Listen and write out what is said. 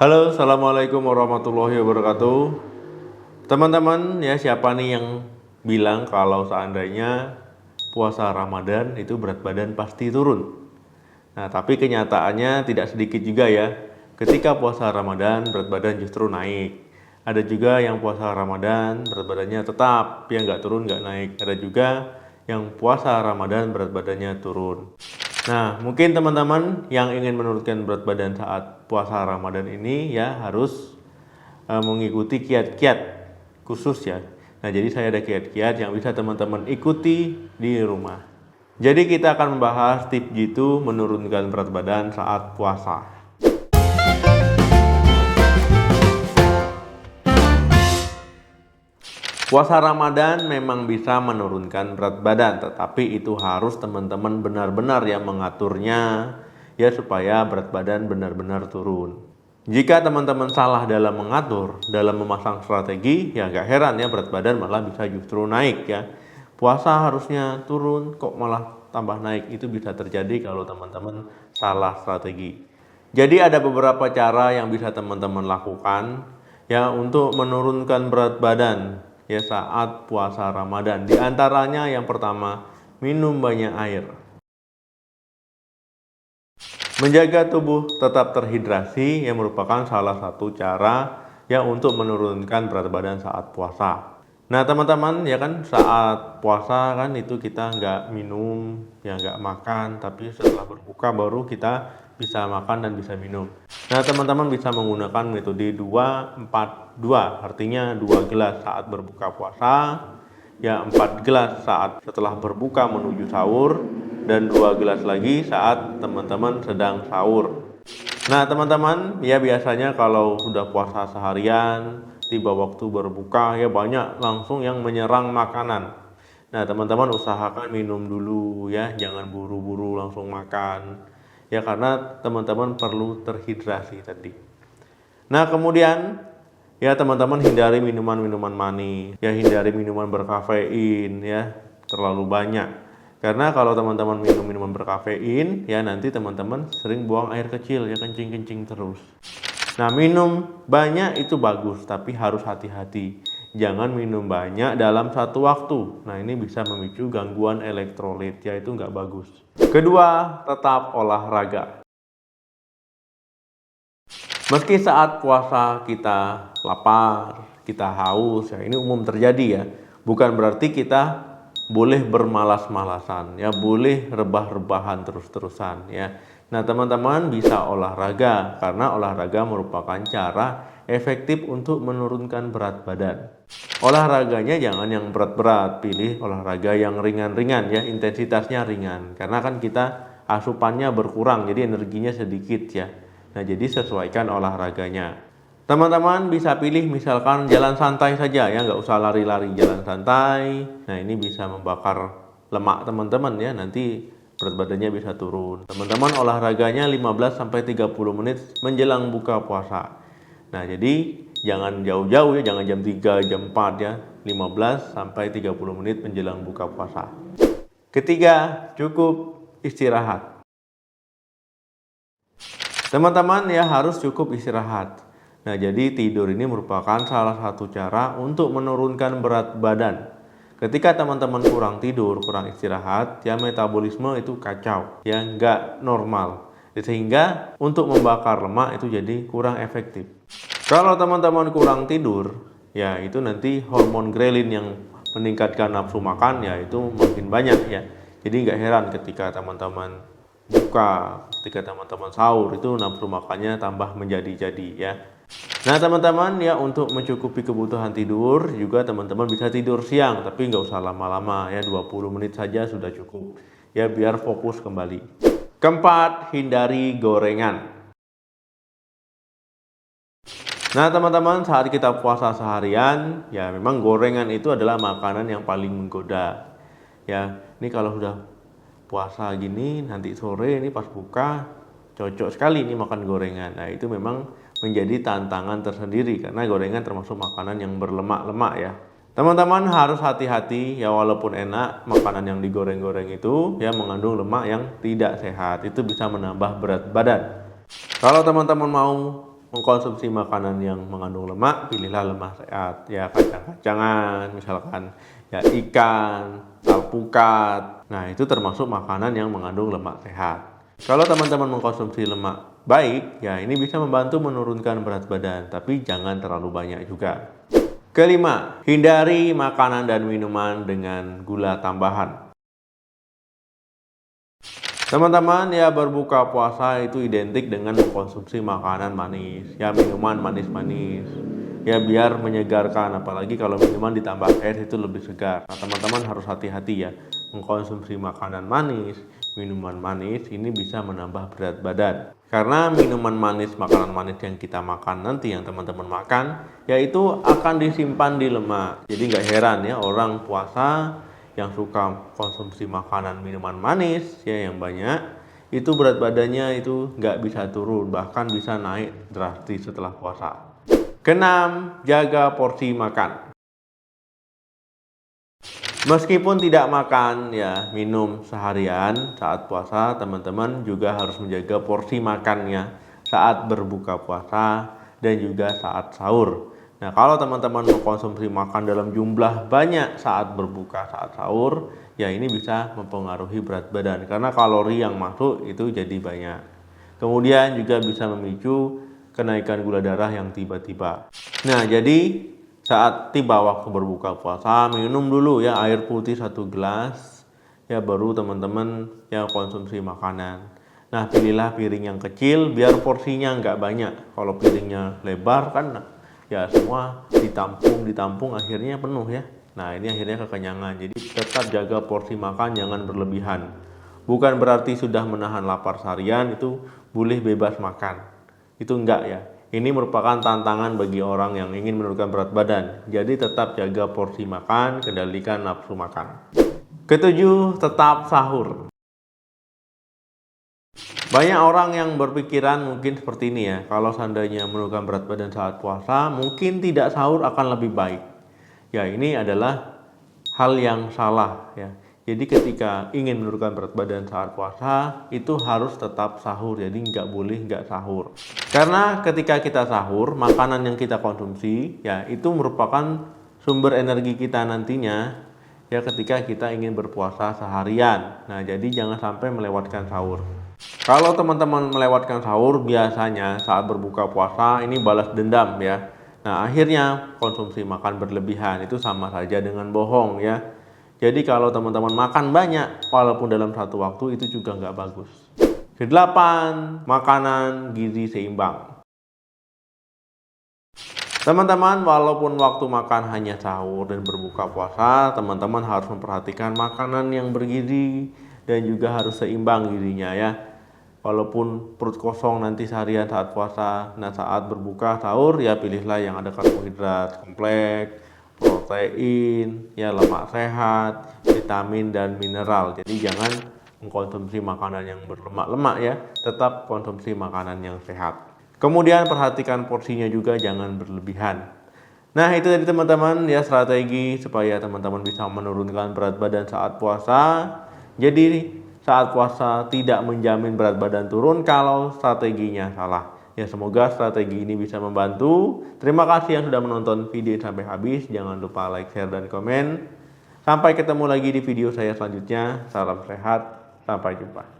Halo, assalamualaikum warahmatullahi wabarakatuh. Teman-teman, ya siapa nih yang bilang kalau seandainya puasa Ramadan itu berat badan pasti turun? Nah, tapi kenyataannya tidak sedikit juga ya. Ketika puasa Ramadan, berat badan justru naik. Ada juga yang puasa Ramadan, berat badannya tetap, ya nggak turun, nggak naik. Ada juga yang puasa Ramadan, berat badannya turun. Nah, mungkin teman-teman yang ingin menurunkan berat badan saat puasa Ramadan ini ya harus mengikuti kiat-kiat khusus ya. Nah, jadi saya ada kiat-kiat yang bisa teman-teman ikuti di rumah. Jadi kita akan membahas tips jitu menurunkan berat badan saat puasa. Puasa Ramadan memang bisa menurunkan berat badan, tetapi itu harus teman-teman benar-benar yang mengaturnya ya supaya berat badan benar-benar turun. Jika teman-teman salah dalam mengatur, dalam memasang strategi, ya gak heran ya berat badan malah bisa justru naik ya. Puasa harusnya turun kok malah tambah naik, itu bisa terjadi kalau teman-teman salah strategi. Jadi ada beberapa cara yang bisa teman-teman lakukan ya untuk menurunkan berat badan ya saat puasa Ramadan. Di antaranya yang pertama, minum banyak air. Menjaga tubuh tetap terhidrasi yang merupakan salah satu cara ya untuk menurunkan berat badan saat puasa. Nah teman-teman ya kan saat puasa kan itu kita nggak minum ya nggak makan, tapi setelah berbuka baru kita bisa makan dan bisa minum. Nah teman-teman bisa menggunakan metode 2-4-2, artinya 2 gelas saat berbuka puasa, ya 4 gelas saat setelah berbuka menuju sahur, dan 2 gelas lagi saat teman-teman sedang sahur. Nah teman-teman ya biasanya kalau sudah puasa seharian, tiba waktu berbuka ya banyak langsung yang menyerang makanan. Nah teman-teman usahakan minum dulu ya, jangan buru-buru langsung makan ya, karena teman-teman perlu terhidrasi tadi. Nah kemudian ya teman-teman hindari minuman-minuman manis, ya hindari minuman berkafein ya terlalu banyak. Karena kalau teman-teman minum minuman berkafein ya nanti teman-teman sering buang air kecil ya, kencing-kencing terus. Nah minum banyak itu bagus, tapi harus hati-hati. Jangan minum banyak dalam satu waktu. Nah ini bisa memicu gangguan elektrolit ya, itu nggak bagus. Kedua, tetap olahraga. Meski saat puasa kita lapar, kita haus, ya ini umum terjadi ya. Bukan berarti kita boleh bermalas-malasan, ya boleh rebah-rebahan terus-terusan ya. Nah teman-teman bisa olahraga, karena olahraga merupakan cara efektif untuk menurunkan berat badan. Olahraganya jangan yang berat-berat, pilih olahraga yang ringan-ringan ya, intensitasnya ringan. Karena kan kita asupannya berkurang, jadi energinya sedikit ya. Nah jadi sesuaikan olahraganya. Teman-teman bisa pilih misalkan jalan santai saja ya, nggak usah lari-lari, jalan santai. Nah ini bisa membakar lemak teman-teman ya, nanti berat badannya bisa turun. Teman-teman olahraganya 15-30 menit menjelang buka puasa. Nah jadi jangan jauh-jauh ya, jangan jam 3, jam 4 ya, 15-30 menit menjelang buka puasa. Ketiga, cukup istirahat. Teman-teman ya harus cukup istirahat. Nah jadi tidur ini merupakan salah satu cara untuk menurunkan berat badan. Ketika teman-teman kurang tidur, kurang istirahat, ya metabolisme itu kacau, ya nggak normal. Sehingga untuk membakar lemak itu jadi kurang efektif. Kalau teman-teman kurang tidur, ya itu nanti hormon grelin yang meningkatkan nafsu makan ya itu makin banyak ya. Jadi nggak heran ketika teman-teman buka, ketika teman-teman sahur itu nafsu makannya tambah menjadi-jadi ya. Nah teman-teman ya untuk mencukupi kebutuhan tidur juga teman-teman bisa tidur siang, tapi nggak usah lama-lama ya, 20 menit saja sudah cukup ya biar fokus kembali. Keempat, hindari gorengan. Nah teman-teman saat kita puasa seharian ya memang gorengan itu adalah makanan yang paling menggoda ya. Ini kalau sudah puasa gini nanti sore ini pas buka cocok sekali ini makan gorengan. Nah itu memang menjadi tantangan tersendiri karena gorengan termasuk makanan yang berlemak-lemak ya. Teman-teman harus hati-hati ya, walaupun enak makanan yang digoreng-goreng itu ya mengandung lemak yang tidak sehat, itu bisa menambah berat badan. Kalau teman-teman mau mengkonsumsi makanan yang mengandung lemak, pilihlah lemak sehat. Ya, kacang-kacangan, misalkan ya ikan, alpukat. Nah, itu termasuk makanan yang mengandung lemak sehat. Kalau teman-teman mengkonsumsi lemak baik, ya ini bisa membantu menurunkan berat badan, tapi jangan terlalu banyak juga. Kelima, hindari makanan dan minuman dengan gula tambahan. Teman-teman, ya berbuka puasa itu identik dengan mengkonsumsi makanan manis, ya minuman manis-manis. Ya biar menyegarkan, apalagi kalau minuman ditambah air itu lebih segar. Nah, teman-teman harus hati-hati ya, mengkonsumsi makanan manis, minuman manis ini bisa menambah berat badan. Karena minuman manis, makanan manis yang kita makan nanti, yang teman-teman makan, yaitu akan disimpan di lemak. Jadi nggak heran ya orang puasa yang suka konsumsi makanan minuman manis ya yang banyak, itu berat badannya itu nggak bisa turun, bahkan bisa naik drastis setelah puasa. Keenam, jaga porsi makan. Meskipun tidak makan ya minum seharian saat puasa, teman-teman juga harus menjaga porsi makannya saat berbuka puasa dan juga saat sahur. Nah, kalau teman-teman mengkonsumsi makan dalam jumlah banyak saat berbuka, saat sahur, ya ini bisa mempengaruhi berat badan karena kalori yang masuk itu jadi banyak. Kemudian juga bisa memicu kenaikan gula darah yang tiba-tiba. Nah, jadi saat tiba waktu berbuka puasa, minum dulu ya air putih 1 gelas, ya baru teman-teman ya konsumsi makanan. Nah, pilihlah piring yang kecil biar porsinya nggak banyak. Kalau piringnya lebar kan ya semua ditampung akhirnya penuh ya. Nah, ini akhirnya kekenyangan. Jadi tetap jaga porsi makan, jangan berlebihan. Bukan berarti sudah menahan lapar seharian itu boleh bebas makan. Itu enggak ya. Ini merupakan tantangan bagi orang yang ingin menurunkan berat badan. Jadi tetap jaga porsi makan, kendalikan nafsu makan. Ketujuh, tetap sahur. Banyak orang yang berpikiran mungkin seperti ini ya, kalau seandainya menurunkan berat badan saat puasa, mungkin tidak sahur akan lebih baik. Ya, ini adalah hal yang salah ya. Jadi ketika ingin menurunkan berat badan saat puasa, itu harus tetap sahur, jadi nggak boleh nggak sahur. Karena ketika kita sahur, makanan yang kita konsumsi, ya itu merupakan sumber energi kita nantinya, ya ketika kita ingin berpuasa seharian. Nah, jadi jangan sampai melewatkan sahur. Kalau teman-teman melewatkan sahur, biasanya saat berbuka puasa ini balas dendam ya. Nah, akhirnya konsumsi makan berlebihan itu sama saja dengan bohong ya. Jadi kalau teman-teman makan banyak walaupun dalam satu waktu itu juga nggak bagus. Kedelapan, makanan gizi seimbang. Teman-teman, walaupun waktu makan hanya sahur dan berbuka puasa, teman-teman harus memperhatikan makanan yang bergizi dan juga harus seimbang gizinya ya. Walaupun perut kosong nanti seharian saat puasa, nah saat berbuka sahur ya pilihlah yang ada karbohidrat kompleks, protein, ya lemak sehat, vitamin dan mineral. Jadi jangan mengkonsumsi makanan yang berlemak-lemak ya, tetap konsumsi makanan yang sehat. Kemudian perhatikan porsinya juga, jangan berlebihan. Nah, itu tadi teman-teman ya strategi supaya teman-teman bisa menurunkan berat badan saat puasa. Jadi saat puasa tidak menjamin berat badan turun kalau strateginya salah. Ya, semoga strategi ini bisa membantu. Terima kasih yang sudah menonton video sampai habis. Jangan lupa like, share, dan komen. Sampai ketemu lagi di video saya selanjutnya. Salam sehat, sampai jumpa.